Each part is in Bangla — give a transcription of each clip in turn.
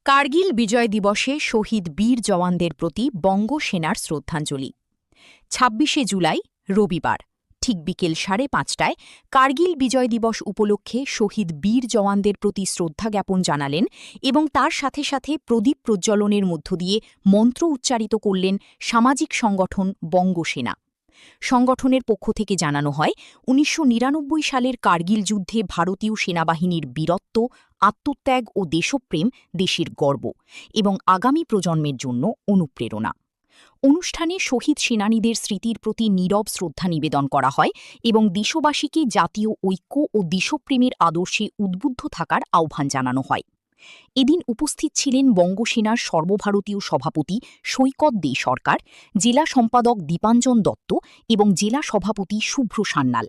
কার্গিল বিজয় দিবসে শহীদ বীর জওয়ানদের প্রতি বঙ্গসেনার শ্রদ্ধাঞ্জলি। ২৬শে জুলাই রবিবার ঠিক বিকেল ৫:৩০টায় কার্গিল বিজয় দিবস উপলক্ষে শহীদ বীর জওয়ানদের প্রতি শ্রদ্ধা জ্ঞাপন জানালেন এবং তার সাথে সাথে প্রদীপ প্রজ্বলনের মধ্য দিয়ে মন্ত্র উচ্চারিত করলেন সামাজিক সংগঠন বঙ্গসেনা। সংগঠনের পক্ষ থেকে জানানো হয়, ১৯৯৯ সালের কার্গিল যুদ্ধে ভারতীয় সেনাবাহিনীর বীরত্ব, আত্মত্যাগ ও দেশপ্রেম দেশের গর্ব এবং আগামী প্রজন্মের জন্য অনুপ্রেরণা। অনুষ্ঠানে শহীদ সেনানীদের স্মৃতির প্রতি নীরব শ্রদ্ধা নিবেদন করা হয় এবং দেশবাসীকে জাতীয় ঐক্য ও দেশপ্রেমের আদর্শে উদ্বুদ্ধ থাকার আহ্বান জানানো হয়। এদিন উপস্থিত ছিলেন বঙ্গসেনার সর্বভারতীয় সভাপতি সৈকত দে সরকার, জেলা সম্পাদক দীপাঞ্জন দত্ত এবং জেলা সভাপতি শুভ্র সান্যাল।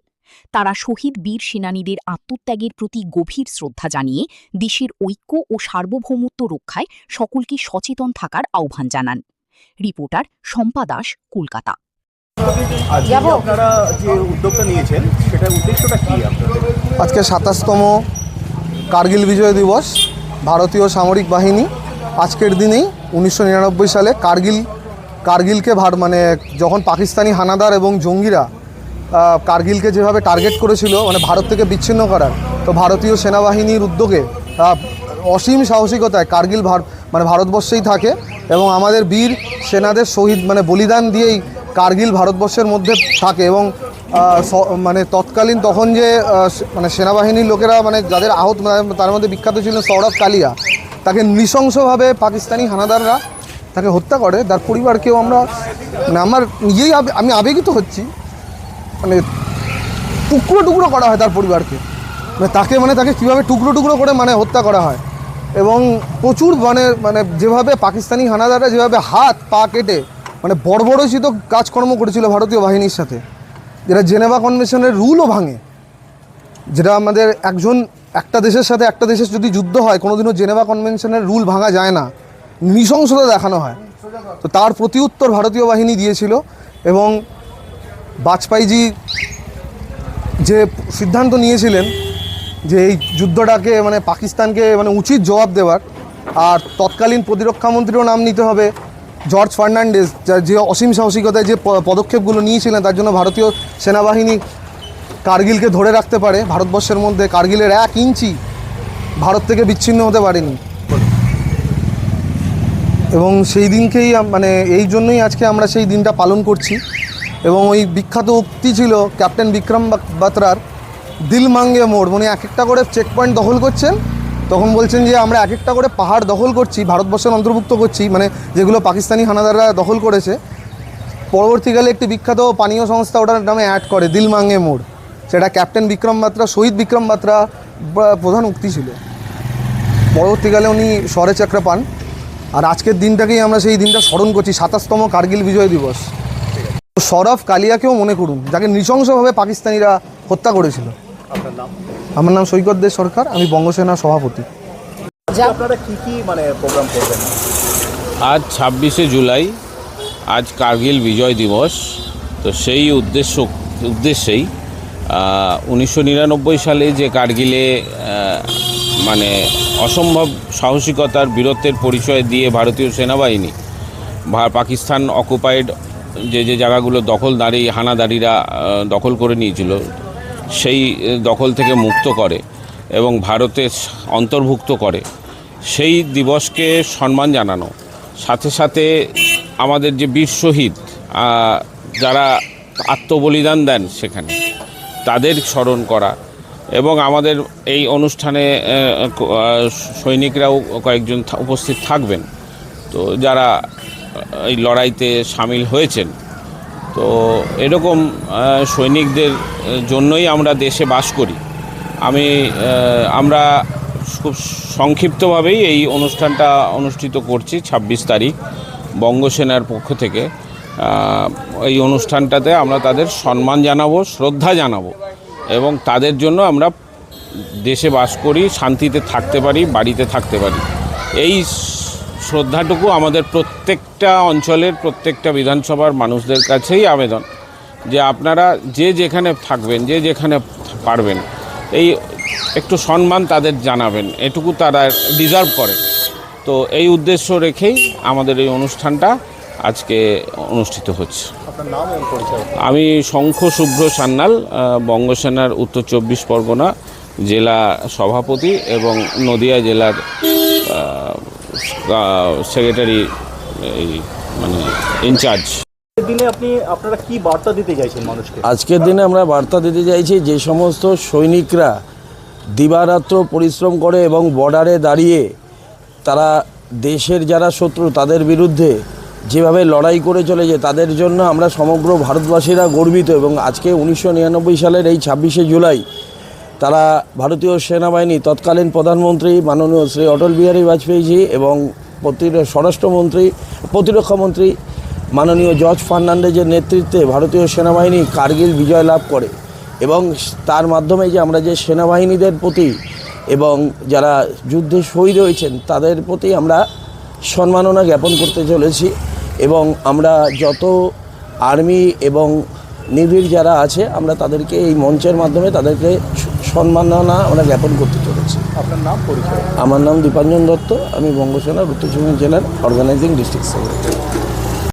তারা শহীদ বীর সেনানীদের আত্মত্যাগের প্রতি গভীর শ্রদ্ধা জানিয়ে দেশের ঐক্য ও সার্বভৌমত্ব রক্ষায় সকলকে সচেতন থাকার আহ্বান জানান। রিপোর্টার শম্পা দাস, কলকাতা। আপনারা যে উদ্যোগটা নিয়েছেন সেটার উদ্দেশ্যটা কি? আজকে ২৭তম কার্গিল বিজয় দিবস। ভারতীয় সামরিক বাহিনী আজকের দিনেই ১৯৯৯ সালে কার্গিলকে যখন পাকিস্তানি হানাদার এবং জঙ্গিরা কার্গিলকে যেভাবে টার্গেট করেছিল, ভারত থেকে বিচ্ছিন্ন করার, তো ভারতীয় সেনাবাহিনীর উদ্যোগে অসীম সাহসিকতায় কার্গিল ভারতবর্ষেই থাকে এবং আমাদের বীর সেনাদের শহীদ বলিদান দিয়েই কার্গিল ভারতবর্ষের মধ্যে থাকে। এবং তৎকালীন তখন যে সেনাবাহিনীর লোকেরা যাদের আহত, তার মধ্যে বিখ্যাত ছিলেন সৌরভ কালিয়া, তাকে নৃশংসভাবে পাকিস্তানি হানাদাররা তাকে হত্যা করে। তার পরিবারকেও আমার নিজেই আমি আবেগিত হচ্ছি, টুকরো টুকরো করা হয় তার পরিবারকে, তাকে কীভাবে টুকরো টুকরো করে হত্যা করা হয় এবং প্রচুর যেভাবে পাকিস্তানি হানাদাররা যেভাবে হাত পা কেটে বর্বরচিত কাজকর্ম করেছিল ভারতীয় বাহিনীর সাথে, যেটা জেনেভা কনভেনশনের রুলও ভাঙে, যেটা আমাদের একটা দেশের সাথে একটা দেশের যদি যুদ্ধ হয় কোনোদিনও জেনেভা কনভেনশনের রুল ভাঙা যায় না, নৃশংসতা দেখানো হয়। তো তার প্রতিউত্তর ভারতীয় বাহিনী দিয়েছিল এবং বাজপেয়ীজি যে সিদ্ধান্ত নিয়েছিলেন যে এই যুদ্ধটাকে পাকিস্তানকে উচিত জবাব দেওয়ার, আর তৎকালীন প্রতিরক্ষামন্ত্রীও নাম নিতে হবে, জর্জ ফার্নান্ডেজ, যে অসীম সাহসিকতায় যে পদক্ষেপগুলো নিয়েছিলেন, তার জন্য ভারতীয় সেনাবাহিনী কার্গিলকে ধরে রাখতে পারে। ভারতবর্ষের মধ্যে কার্গিলের ১ ইঞ্চি ভারত থেকে বিচ্ছিন্ন হতে পারেনি এবং সেই দিনকেই এই জন্যই আজকে আমরা সেই দিনটা পালন করছি। এবং ওই বিখ্যাত উক্তি ছিল ক্যাপ্টেন বিক্রম বাত্রার, দিল মাঙ্গে মোড়, এক একটা করে চেক পয়েন্ট দখল করছেন, তখন বলছেন যে আমরা এক একটা করে পাহাড় দখল করছি, ভারতবর্ষের অন্তর্ভুক্ত করছি, যেগুলো পাকিস্তানি হানাদাররা দখল করেছে। পরবর্তীকালে একটি বিখ্যাত পানীয় সংস্থা ওটার নামে অ্যাড করে দিল মাঙ্গে মোড়, সেটা ক্যাপ্টেন বিক্রম বাত্রা, শহীদ বিক্রম বাত্রা প্রধান উক্তি ছিল। পরবর্তীকালে উনি শৌর্য চক্র পান, আর আজকের দিনটাকেই আমরা সেই দিনটা স্মরণ করছি, ২৭তম কার্গিল বিজয় দিবস। সৌরভ কালিয়াকেও মনে করুন, যাকে নৃশংসভাবে পাকিস্তানিরা হত্যা করেছিল। আমার নাম সৈকত দে সরকার, আমি বঙ্গসেনার সভাপতি। আপনারা কি প্রোগ্রাম করবেন? আজ ২৬শে জুলাই, আজ কার্গিল বিজয় দিবস। তো সেই উদ্দেশ্যেই ১৯৯৯ সালে যে কার্গিলে অসম্ভব সাহসিকতার বীরত্বের পরিচয় দিয়ে ভারতীয় সেনাবাহিনী পাকিস্তান অকুপাইড যে জায়গাগুলো হানাদারিরা দখল করে নিয়েছিল, সেই দখল থেকে মুক্ত করে এবং ভারতে অন্তর্ভুক্ত করে, সেই দিবসকে সম্মান জানানো, সাথে সাথে আমাদের যে বীর শহীদ যারা আত্মবলিদান দেন সেখানে তাদের স্মরণ করা, এবং আমাদের এই অনুষ্ঠানে সৈনিকরাও কয়েকজন উপস্থিত থাকবেন, তো যারা এই লড়াইতে সামিল হয়েছেন। তো এরকম সৈনিকদের জন্যই আমরা দেশে বাস করি। আমরা খুব সংক্ষিপ্তভাবেই এই অনুষ্ঠানটা অনুষ্ঠিত করছি ২৬ তারিখ বঙ্গসেনার পক্ষ থেকে। এই অনুষ্ঠানটাতে আমরা তাদের সম্মান জানাবো, শ্রদ্ধা জানাবো এবং তাদের জন্য আমরা দেশে বাস করি, শান্তিতে থাকতে পারি, বাড়িতে থাকতে পারি। এই শ্রদ্ধাটুকু আমাদের প্রত্যেকটা অঞ্চলের প্রত্যেকটা বিধানসভার মানুষদের কাছেই আবেদন যে আপনারা যে যেখানে থাকবেন, যে যেখানে পারবেন, এই একটু সম্মান তাদের জানাবেন, এটুকু তারা ডিজার্ভ করে। তো এই উদ্দেশ্য রেখেই আমাদের এই অনুষ্ঠানটা আজকে অনুষ্ঠিত হচ্ছে। আপনার নাম এবং পরিচয়? আমি শঙ্খ শুভ্র সান্যাল, বঙ্গসেনার উত্তর 24 পরগনা জেলা সভাপতি এবং নদিয়া জেলার সেক্রেটারি, এই মানে ইনচার্জ। দিনে আপনারা কি বার্তা দিতে চাইছেন মানুষকে? আজকের দিনে আমরা বার্তা দিতে চাইছি, যে সমস্ত সৈনিকরা দিবারাত্র পরিশ্রম করে এবং বর্ডারে দাঁড়িয়ে তারা দেশের যারা শত্রু তাদের বিরুদ্ধে যেভাবে লড়াই করে চলেছে, তাদের জন্য আমরা সমগ্র ভারতবাসীরা গর্বিত। এবং আজকে 1999 সালের এই 26শে জুলাই তারা ভারতীয় সেনাবাহিনী তৎকালীন প্রধানমন্ত্রী মাননীয় শ্রী অটল বিহারী বাজপেয়ীজি এবং স্বরাষ্ট্রমন্ত্রী প্রতিরক্ষামন্ত্রী মাননীয় জর্জ ফার্নান্ডেজের নেতৃত্বে ভারতীয় সেনাবাহিনী কার্গিল বিজয় লাভ করে। এবং তার মাধ্যমে যে আমরা যে সেনাবাহিনীদের প্রতি এবং যারা যুদ্ধে শহীদ হয়েছেন তাদের প্রতি আমরা সম্মাননা জ্ঞাপন করতে চলেছি। এবং আমরা যত আর্মি এবং নেভির যারা আছে আমরা তাদেরকে এই মঞ্চের মাধ্যমে তাদেরকে সম্মাননা আমরা জ্ঞাপন করতে চলেছি। আপনার নাম পরিচয়? আমার নাম দীপাঞ্জন দত্ত, আমি বঙ্গসেনার উত্তর চব্বিশ জেলার অর্গানাইজিং ডিস্ট্রিক্ট সেক্রেটারি।